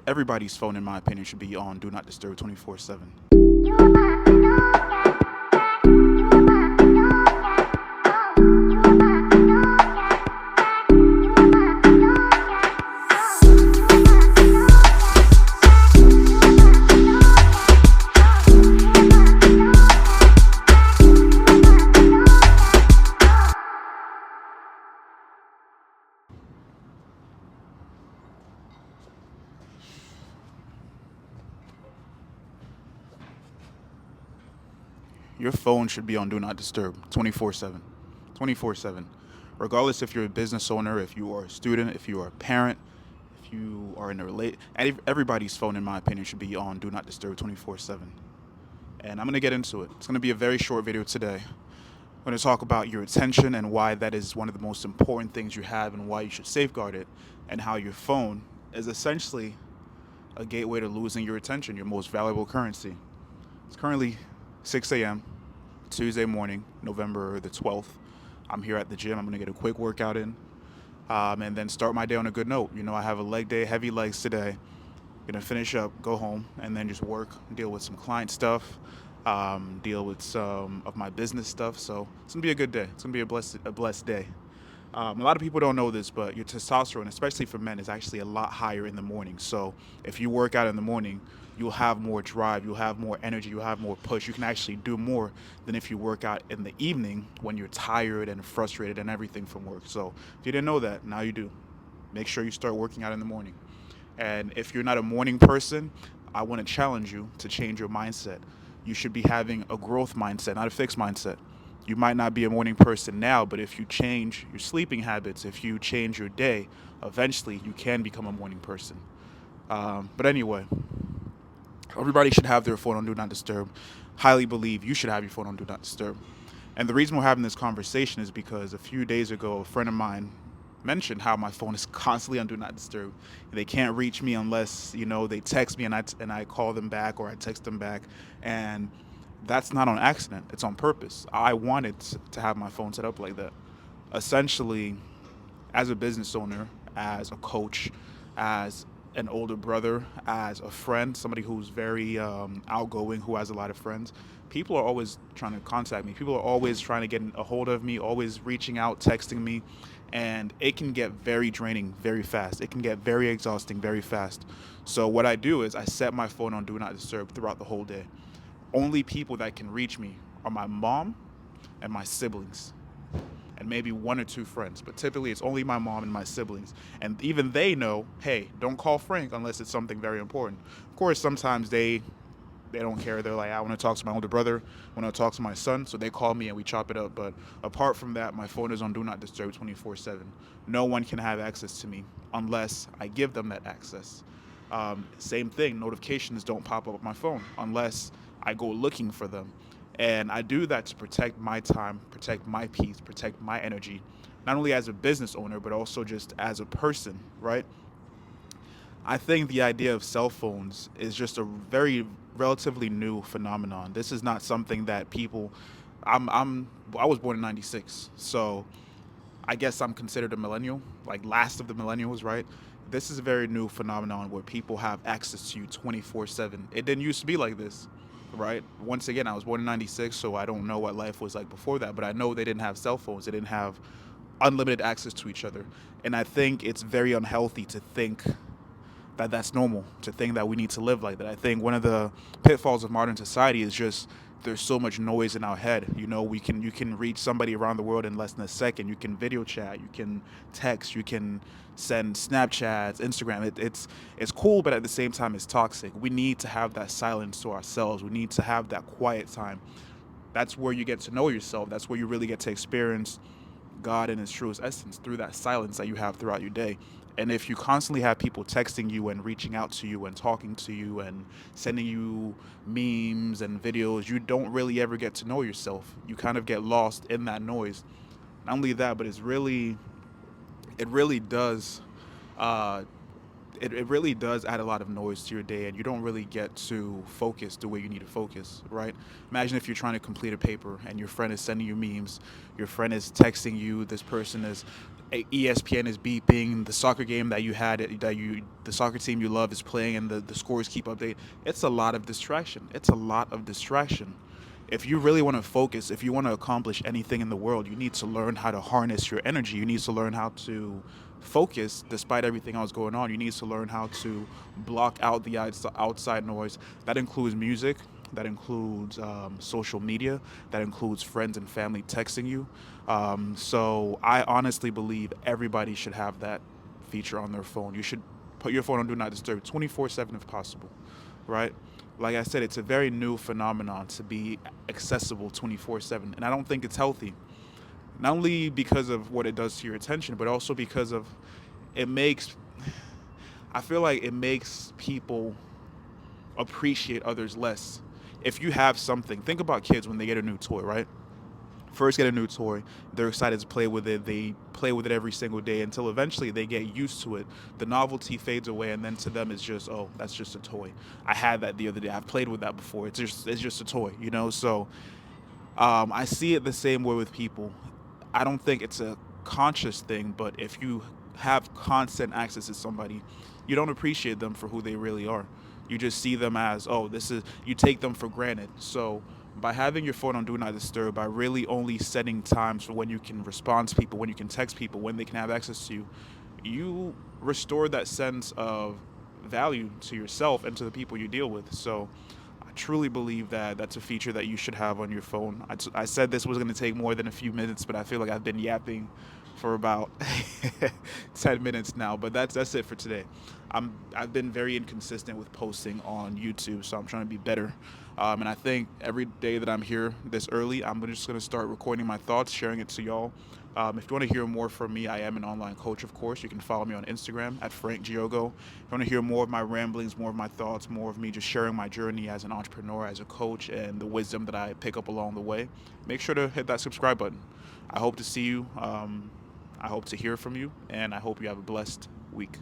everybody's phone, in my opinion, should be on Do Not Disturb 24/7. Your phone should be on Do Not Disturb 24/7. 24/7. Regardless if you're a business owner, if you are a student, if you are a parent, if you are in a everybody's phone, in my opinion, should be on Do Not Disturb 24/7. And I'm going to get into it. It's going to be a very short video today. I'm going to talk about your attention and why that is one of the most important things you have and why you should safeguard it, and how your phone is essentially a gateway to losing your attention, your most valuable currency. It's currently 6 a.m. Tuesday morning, November the 12th. I'm here at the gym. I'm going to get a quick workout in, and then start my day on a good note. I have a leg day, heavy legs today. Going to finish up, go home, and then just work, deal with some client stuff, deal with some of my business stuff. So it's going to be a good day. It's going to be a blessed day. A lot of people don't know this, but your testosterone, especially for men, is actually a lot higher in the morning. So if you work out in the morning, you'll have more drive, you'll have more energy, you'll have more push. You can actually do more than if you work out in the evening when you're tired and frustrated and everything from work. So if you didn't know that, now you do. Make sure you start working out in the morning. And if you're not a morning person, I want to challenge you to change your mindset. You should be having a growth mindset, not a fixed mindset. You might not be a morning person now, but if you change your sleeping habits, if you change your day, eventually you can become a morning person. But anyway, everybody should have their phone on Do Not Disturb. Highly believe you should have your phone on Do Not Disturb. And the reason we're having this conversation is because a few days ago, a friend of mine mentioned how my phone is constantly on Do Not Disturb. They can't reach me unless, they text me and I call them back, or I text them back. And that's not on accident. It's on purpose. I wanted to have my phone set up like that. Essentially, as a business owner, as a coach, as an older brother, as a friend, somebody who's very outgoing, who has a lot of friends, people are always trying to contact me. People are always trying to get a hold of me, always reaching out, texting me. And it can get very draining very fast. It can get very exhausting very fast. So what I do is I set my phone on Do Not Disturb throughout the whole day. Only people that can reach me are my mom and my siblings, and maybe one or two friends. But typically it's only my mom and my siblings. And even they know, hey, don't call Frank unless it's something very important. Of course, sometimes they don't care. They're like, I want to talk to my older brother, I want to talk to my son. So they call me and we chop it up. But apart from that, my phone is on Do Not Disturb 24/7. No one can have access to me unless I give them that access. Same thing, notifications don't pop up on my phone unless I go looking for them. And I do that to protect my time, protect my peace, protect my energy, not only as a business owner, but also just as a person, right? I think the idea of cell phones is just a very relatively new phenomenon. This is not something that people, I was born in 96, so I guess I'm considered a millennial, like last of the millennials, right? This is a very new phenomenon where people have access to you 24/7. It didn't used to be like this, right? Once again, I was born in 96, so I don't know what life was like before that, but I know they didn't have cell phones. They didn't have unlimited access to each other. And I think it's very unhealthy to think that that's normal, to think that we need to live like that. I think one of the pitfalls of modern society is just there's so much noise in our head. You can reach somebody around the world in less than a second. You can video chat, you can text, you can send Snapchats, Instagram. It's cool, but at the same time, it's toxic. We need to have that silence to ourselves. We need to have that quiet time. That's where you get to know yourself. That's where you really get to experience God in His truest essence, through that silence that you have throughout your day. And if you constantly have people texting you and reaching out to you and talking to you and sending you memes and videos, you don't really ever get to know yourself. You kind of get lost in that noise. Not only that, but it really does it really does add a lot of noise to your day, and you don't really get to focus the way you need to focus, right? Imagine if you're trying to complete a paper and your friend is sending you memes, your friend is texting you, this person is ESPN is beeping, the soccer game that you had, the soccer team you love is playing, and the scores keep updating. It's a lot of distraction. It's a lot of distraction. If you really want to focus, if you want to accomplish anything in the world, you need to learn how to harness your energy. You need to learn how to focus despite everything else going on. You need to learn how to block out the outside noise. That includes music, that includes social media, that includes friends and family texting you. So I honestly believe everybody should have that feature on their phone. You should put your phone on Do Not Disturb 24/7 if possible, right? Like I said, it's a very new phenomenon to be accessible 24/7, and I don't think it's healthy. Not only because of what it does to your attention, but also because of it makes. I feel like it makes people appreciate others less. If you have something, think about kids when they get a new toy, right? First get a new toy, they're excited to play with it. They play with it every single day until eventually they get used to it. The novelty fades away, and then to them it's just, oh, that's just a toy. I had that the other day. I've played with that before. It's just a toy, you know. So I see it the same way with people. I don't think it's a conscious thing, but if you have constant access to somebody, you don't appreciate them for who they really are. You just see them as, oh, this is, you take them for granted. So by having your phone on Do Not Disturb, by really only setting times for when you can respond to people, when you can text people, when they can have access to you, you restore that sense of value to yourself and to the people you deal with. So I truly believe that that's a feature that you should have on your phone. I said this was going to take more than a few minutes, but I feel like I've been yapping for about 10 minutes now. But that's it for today. I've been very inconsistent with posting on YouTube, so I'm trying to be better. And I think every day that I'm here this early, I'm just going to start recording my thoughts, sharing it to y'all. If you want to hear more from me, I am an online coach, of course. You can follow me on Instagram at Frank Giogo. If you want to hear more of my ramblings, more of my thoughts, more of me just sharing my journey as an entrepreneur, as a coach, and the wisdom that I pick up along the way, make sure to hit that subscribe button. I hope to see you. I hope to hear from you, and I hope you have a blessed week.